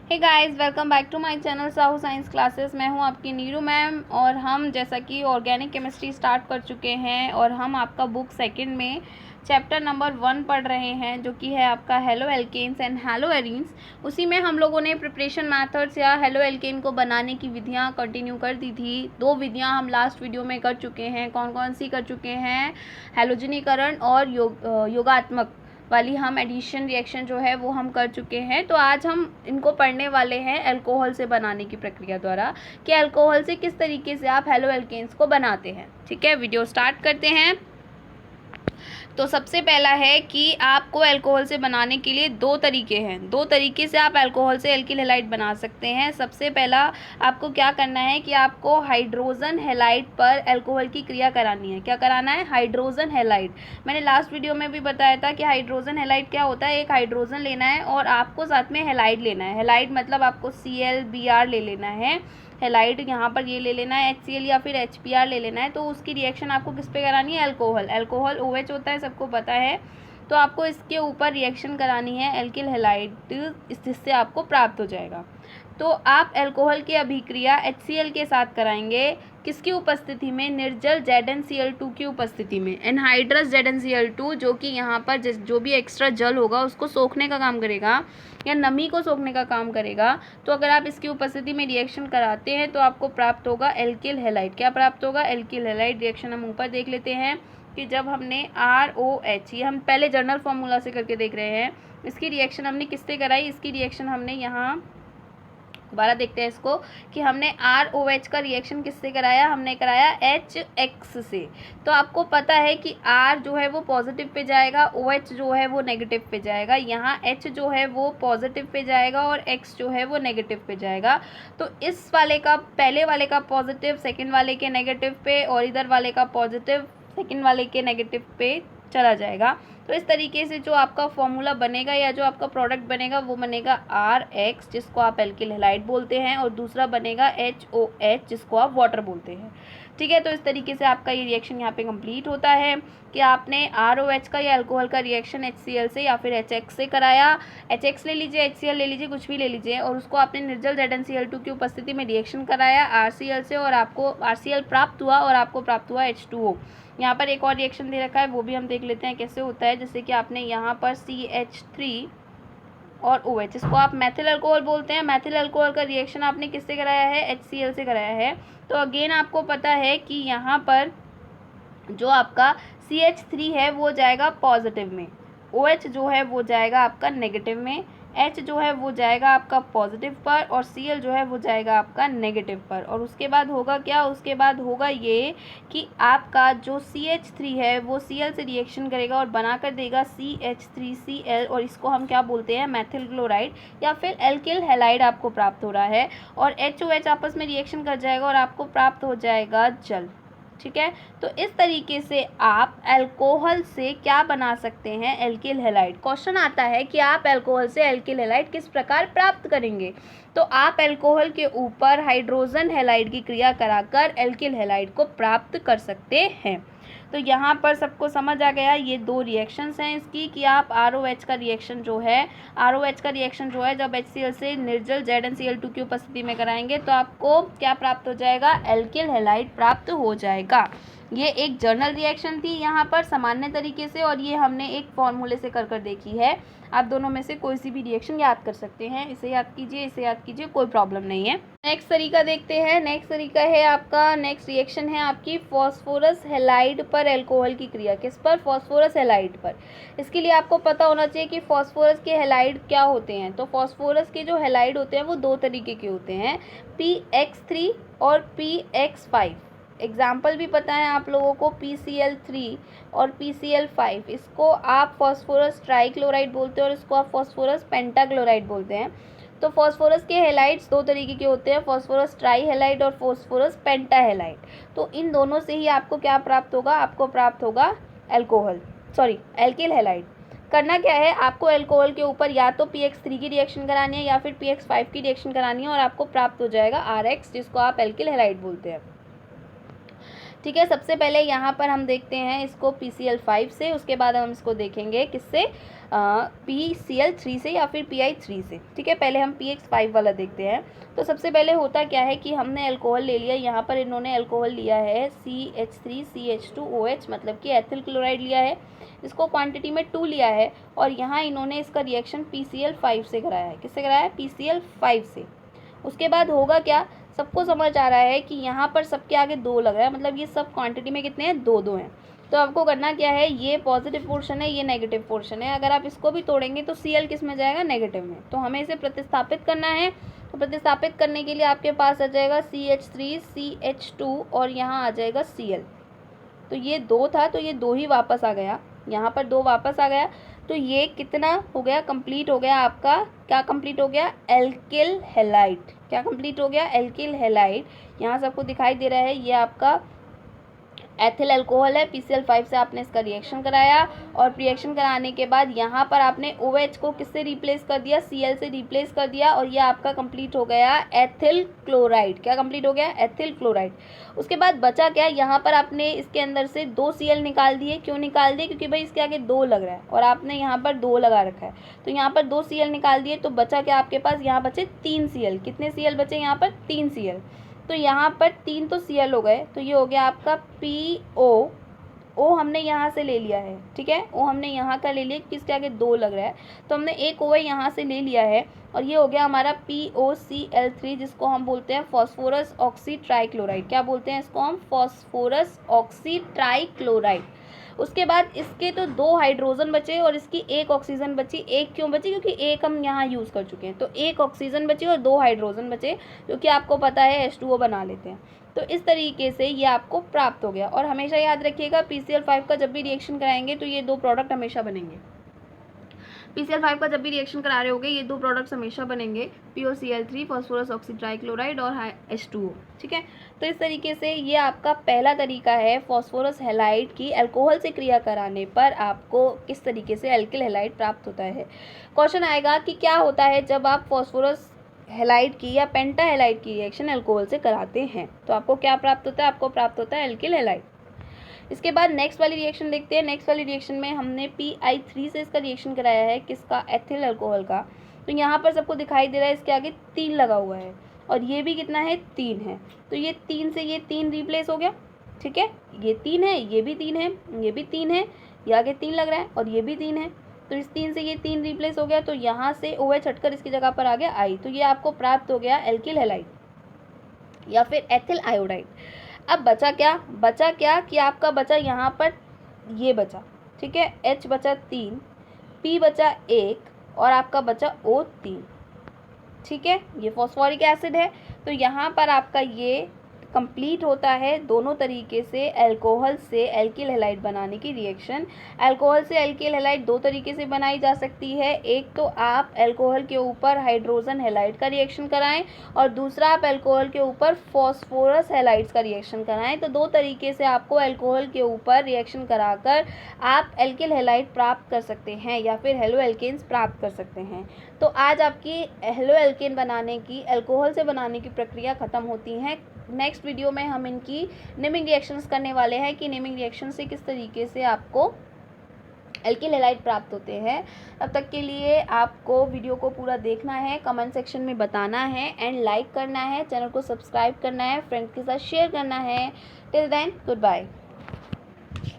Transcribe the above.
Hey guys, welcome back to my channel Sahu science classes. मैं हूं आपकी नीरू मैम और हम जैसा कि ऑर्गेनिक केमिस्ट्री स्टार्ट कर चुके हैं और हम आपका बुक सेकंड में चैप्टर नंबर 1 पढ़ रहे हैं, जो कि है आपका haloalkanes and haloarenes. उसी में हम लोगों ने प्रिपरेशन मेथड्स या हेलो एल्केन को बनाने की विधियां कंटिन्यू कर दी थी। 2 विधियां हम लास्ट वीडियो में कर चुके हैं। कौन कौन सी कर चुके हैं? हैलोजनीकरण और योगात्मक वाली हम एडिशन रिएक्शन जो है वो हम कर चुके हैं। तो आज हम इनको पढ़ने वाले हैं अल्कोहल से बनाने की प्रक्रिया द्वारा, कि अल्कोहल से किस तरीके से आप हेलो एल्केन्स को बनाते हैं। ठीक है, वीडियो स्टार्ट करते हैं। तो सबसे पहला है कि आपको अल्कोहल से बनाने के लिए 2 तरीके हैं। 2 तरीके से आप अल्कोहल से एल्किल हैलाइड बना सकते हैं। सबसे पहला आपको क्या करना है कि आपको हाइड्रोजन हैलाइड पर अल्कोहल की क्रिया करानी है। क्या कराना है? Hydrogen halide. मैंने लास्ट वीडियो में भी बताया था कि हाइड्रोजन हैलाइड क्या होता है। एक हाइड्रोजन लेना है और आपको साथ में हैलाइड लेना है। हैलाइड मतलब आपको ClBr ले लेना है। हैलाइड यहाँ पर ये ले लेना है, HCl या फिर HBr ले लेना है। तो उसकी रिएक्शन आपको किस पे करानी है? अल्कोहल। अल्कोहल OH होता है, सबको पता है। तो आपको इसके ऊपर रिएक्शन करानी है एल्किल हैलाइड, जिससे आपको प्राप्त हो जाएगा। तो आप अल्कोहल की अभिक्रिया HCl के साथ कराएंगे। किसकी उपस्थिति में? निर्जल ZnCl2 की उपस्थिति में। एनहाइड्रस ZnCl2 जो कि यहाँ पर जो भी एक्स्ट्रा जल होगा उसको सोखने का काम करेगा या नमी को सोखने का काम करेगा। तो अगर आप इसकी उपस्थिति में रिएक्शन कराते हैं तो आपको प्राप्त होगा एल्किल हैलाइड। क्या प्राप्त होगा? Alkyl halide. रिएक्शन हम ऊपर देख लेते हैं कि जब हमने ROH, ये हम पहले जर्नल फॉर्मूला से करके देख रहे हैं, इसकी रिएक्शन हमने किससे कराई? इसकी रिएक्शन हमने यहाँ दोबारा देखते हैं इसको कि हमने ROH का रिएक्शन किससे कराया? हमने कराया HX से। तो आपको पता है कि R जो है वो पॉजिटिव पे जाएगा, OH जो है वो नेगेटिव पे जाएगा। यहाँ H जो है वो पॉजिटिव पे जाएगा और X जो है वो नेगेटिव पे जाएगा। तो इस वाले का, पहले वाले का पॉजिटिव सेकंड वाले के नेगेटिव पे और इधर वाले का पॉजिटिव सेकंड वाले के नेगेटिव पे चला जाएगा। तो इस तरीके से जो आपका फॉर्मूला बनेगा या जो आपका प्रोडक्ट बनेगा वो बनेगा RX, जिसको आप एल्किल हैलाइड बोलते हैं, और दूसरा बनेगा HOH, जिसको आप वाटर बोलते हैं। ठीक है, तो इस तरीके से आपका ये रिएक्शन यहाँ पे कंप्लीट होता है कि आपने ROH का या अल्कोहल का रिएक्शन HCl से या फिर HX से कराया। HX ले लीजिए, HCl ले लीजिए, कुछ भी ले लीजिए, और उसको आपने निर्जल ZnCl2 की उपस्थिति में रिएक्शन कराया RCl से, और आपको RCl प्राप्त हुआ और आपको प्राप्त हुआ H2O। यहाँ पर एक और रिएक्शन दे रखा है, वो भी हम देख लेते हैं कैसे होता है। जैसे कि आपने यहाँ पर CH3 और OH, इसको आप मैथिल अल्कोहल बोलते हैं। मैथिल अल्कोहल का रिएक्शन आपने किससे कराया है? HCl से कराया है। तो अगेन आपको पता है कि यहाँ पर जो आपका CH3 है वो जाएगा पॉजिटिव में, OH जो है वो जाएगा आपका नेगेटिव में, H जो है वो जाएगा आपका पॉजिटिव पर, और Cl जो है वो जाएगा आपका नेगेटिव पर। और उसके बाद होगा क्या? उसके बाद होगा ये कि आपका जो CH3 है वो Cl से रिएक्शन करेगा और बना कर देगा CH3Cl, और इसको हम क्या बोलते हैं? मैथिल क्लोराइड या फिर एल्किल हैलाइड आपको प्राप्त हो रहा है। और HOH आपस में रिएक्शन कर जाएगा और आपको प्राप्त हो जाएगा जल। ठीक है, तो इस तरीके से आप अल्कोहल से क्या बना सकते हैं? Alkyl halide. क्वेश्चन आता है कि आप अल्कोहल से एल्किल हैलाइड किस प्रकार प्राप्त करेंगे। तो आप अल्कोहल के ऊपर हाइड्रोजन हैलाइड की क्रिया कराकर एल्किल हैलाइड को प्राप्त कर सकते हैं। तो यहाँ पर सबको समझ आ गया, ये 2 रिएक्शंस हैं इसकी, कि आप ROH का रिएक्शन जो है जब HCl से निर्जल ZnCl2 की उपस्थिति में कराएंगे तो आपको क्या प्राप्त हो जाएगा? एल्किल हैलाइड प्राप्त हो जाएगा। ये एक जर्नल रिएक्शन थी यहाँ पर सामान्य तरीके से, और ये हमने एक फॉर्मूले से कर देखी है। आप दोनों में से कोई सी भी रिएक्शन याद कर सकते हैं। इसे याद कीजिए, कोई प्रॉब्लम नहीं है। नेक्स्ट तरीका देखते हैं। नेक्स्ट तरीका है आपका, नेक्स्ट रिएक्शन है आपकी फॉस्फोरस हैलाइड पर अल्कोहल की क्रिया। किस पर? फॉस्फोरस हैलाइड पर। इसके लिए आपको पता होना चाहिए कि फॉस्फोरस के हैलाइड क्या होते हैं। तो फॉस्फोरस के जो हैलाइड होते हैं वो 2 तरीके के होते हैं, PX3 और PX5। एग्जाम्पल भी पता है आप लोगों को, PCl3 और PCl5। इसको आप फॉस्फोरस ट्राइक्लोराइड बोलते हैं और इसको आप फॉस्फोरस पेंटाक्लोराइड बोलते हैं। तो फॉस्फोरस के हैलाइड्स 2 तरीके के होते हैं, फॉस्फोरस ट्राई हैलाइड और फॉस्फोरस पेंटा हैलाइड। तो इन दोनों से ही आपको क्या प्राप्त होगा? आपको प्राप्त होगा एल्किल हैलाइड। करना क्या है? आपको अल्कोहल के ऊपर या तो PX3 की रिएक्शन करानी है या फिर PX5 की रिएक्शन करानी है, और आपको प्राप्त हो जाएगा RX, जिसको आप एल्किल हैलाइड बोलते हैं। ठीक है। सबसे पहले यहाँ पर हम देखते हैं इसको PCl5 से, उसके बाद हम इसको देखेंगे किससे, PCl3 से या फिर PI3 से। ठीक है, पहले हम PX5 वाला देखते हैं। तो सबसे पहले होता क्या है कि हमने अल्कोहल ले लिया, यहाँ पर इन्होंने अल्कोहल लिया है CH3CH2OH, मतलब कि एथिल क्लोराइड लिया है, इसको क्वांटिटी में 2 लिया है, और यहाँ इन्होंने इसका रिएक्शन PCl5 से कराया है। किससे कराया है? PCl5 से। उसके बाद होगा क्या, सबको समझ आ रहा है कि यहाँ पर सबके आगे 2 लग रहा है, मतलब ये सब क्वांटिटी में कितने हैं, 2-2 हैं। तो आपको करना क्या है, ये पॉजिटिव पोर्शन है, ये नेगेटिव पोर्शन है, अगर आप इसको भी तोड़ेंगे तो Cl किस में जाएगा, नेगेटिव में। तो हमें इसे प्रतिस्थापित करना है। तो प्रतिस्थापित करने के लिए आपके पास आ जाएगा CH3CH2 और यहाँ आ जाएगा Cl। तो ये 2 था, तो ये 2 ही वापस आ गया, यहाँ पर 2 वापस आ गया। तो ये कितना हो गया, कंप्लीट हो गया आपका, क्या कंप्लीट हो गया, एल्किल हैलाइड। क्या कंप्लीट हो गया, एल्किल हैलाइड। यहाँ सबको दिखाई दे रहा है, ये आपका एथिल अल्कोहल है, PCl5 से आपने इसका रिएक्शन कराया, और रिएक्शन कराने के बाद यहाँ पर आपने OH को किससे रिप्लेस कर दिया, Cl से रिप्लेस कर दिया, और ये आपका कंप्लीट हो गया एथिल क्लोराइड। क्या कंप्लीट हो गया, एथिल क्लोराइड। उसके बाद बचा क्या, यहाँ पर आपने इसके अंदर से 2 Cl निकाल दिए। क्यों निकाल दिए, क्योंकि भाई इसके आगे 2 लग रहा है और आपने यहाँ पर 2 लगा रखा है, तो यहाँ पर 2 Cl निकाल दिए। तो बचा क्या आपके पास, यहाँ बचे 3 Cl। कितने Cl बचे, यहाँ पर 3 Cl। तो यहाँ पर 3 तो Cl हो गए, तो ये हो गया आपका PO। O हमने यहाँ से ले लिया है, ठीक है, O हमने यहाँ का ले लिया, किसके आगे 2 लग रहा है, तो हमने एक OH यहाँ से ले लिया है, और ये हो गया हमारा POCl3, जिसको हम बोलते हैं फॉस्फोरस ऑक्सी ट्राइक्लोराइड। क्या बोलते हैं इसको हम, फॉस्फोरस ऑक्सी ट्राइक्लोराइड। उसके बाद इसके तो 2 हाइड्रोजन बचे और इसकी 1 ऑक्सीजन बची। 1 क्यों बची, क्योंकि 1 हम यहाँ यूज़ कर चुके हैं, तो 1 ऑक्सीजन बची और 2 हाइड्रोजन बचे, जो कि आपको पता है H2O बना लेते हैं। तो इस तरीके से ये आपको प्राप्त हो गया। और हमेशा याद रखिएगा, PCl5 का जब भी रिएक्शन कराएंगे तो ये 2 प्रोडक्ट हमेशा बनेंगे। PCl5 का जब भी रिएक्शन करा रहे होगे, ये 2 प्रोडक्ट्स हमेशा बनेंगे, POCl3 फॉस्फोरस ऑक्सी ट्राइक्लोराइड और H2O। ठीक है, तो इस तरीके से ये आपका पहला तरीका है फॉस्फोरस हैलाइड की अल्कोहल से क्रिया कराने पर आपको किस तरीके से एल्किल हैलाइड प्राप्त होता है। क्वेश्चन आएगा कि क्या होता है जब आप फॉस्फोरस हैलाइड की या पेंटा हैलाइड की रिएक्शन अल्कोहल से कराते हैं, तो आपको क्या प्राप्त होता है, आपको प्राप्त होता है एल्किल हैलाइड। इसके बाद नेक्स्ट वाली रिएक्शन देखते हैं। नेक्स्ट वाली रिएक्शन में हमने PI3 से इसका रिएक्शन कराया है, किसका, एथिल अल्कोहल का। तो यहाँ पर सबको दिखाई दे रहा है इसके आगे 3 लगा हुआ है, और ये भी कितना है, 3 है। तो ये 3 से ये 3 रिप्लेस हो गया, ठीक है, ये 3 है, ये भी 3 है, ये भी 3 है, ये आगे 3 लग रहा है, और ये भी 3 है। तो इस 3 से ये 3 रिप्लेस हो गया, तो यहाँ से OH हटकर इसकी जगह पर आ गया I। तो ये आपको प्राप्त हो गया एल्किल हैलाइड या फिर एथिल आयोडाइड। अब बचा क्या कि आपका बचा यहाँ पर ये बचा, ठीक है, H बचा 3, P बचा 1 और आपका बचा O3। ठीक है, ये फॉस्फोरिक एसिड है। तो यहाँ पर आपका ये कंप्लीट होता है दोनों तरीके से अल्कोहल से एल्किल हैलाइड बनाने की रिएक्शन। अल्कोहल से एल्किल हैलाइड 2 तरीके से बनाई जा सकती है। एक तो आप अल्कोहल के ऊपर हाइड्रोजन हैलाइड का रिएक्शन कराएं, और दूसरा आप अल्कोहल के ऊपर फॉस्फोरस हैलाइड्स का रिएक्शन कराएं। तो 2 तरीके से आपको अल्कोहल के ऊपर रिएक्शन कराकर आप एल्किल हैलाइड प्राप्त कर सकते हैं या फिर हेलो एल्केन्स प्राप्त कर सकते हैं। तो आज आपकी हेलो एल्केन बनाने की, अल्कोहल से बनाने की प्रक्रिया ख़त्म होती है। नेक्स्ट वीडियो में हम इनकी नेमिंग रिएक्शंस करने वाले हैं कि नेमिंग रिएक्शन से किस तरीके से आपको एल्किल हैलाइड प्राप्त होते हैं। तब तक के लिए आपको वीडियो को पूरा देखना है, कमेंट सेक्शन में बताना है एंड लाइक करना है, चैनल को सब्सक्राइब करना है, फ्रेंड्स के साथ शेयर करना है। Till then, good bye.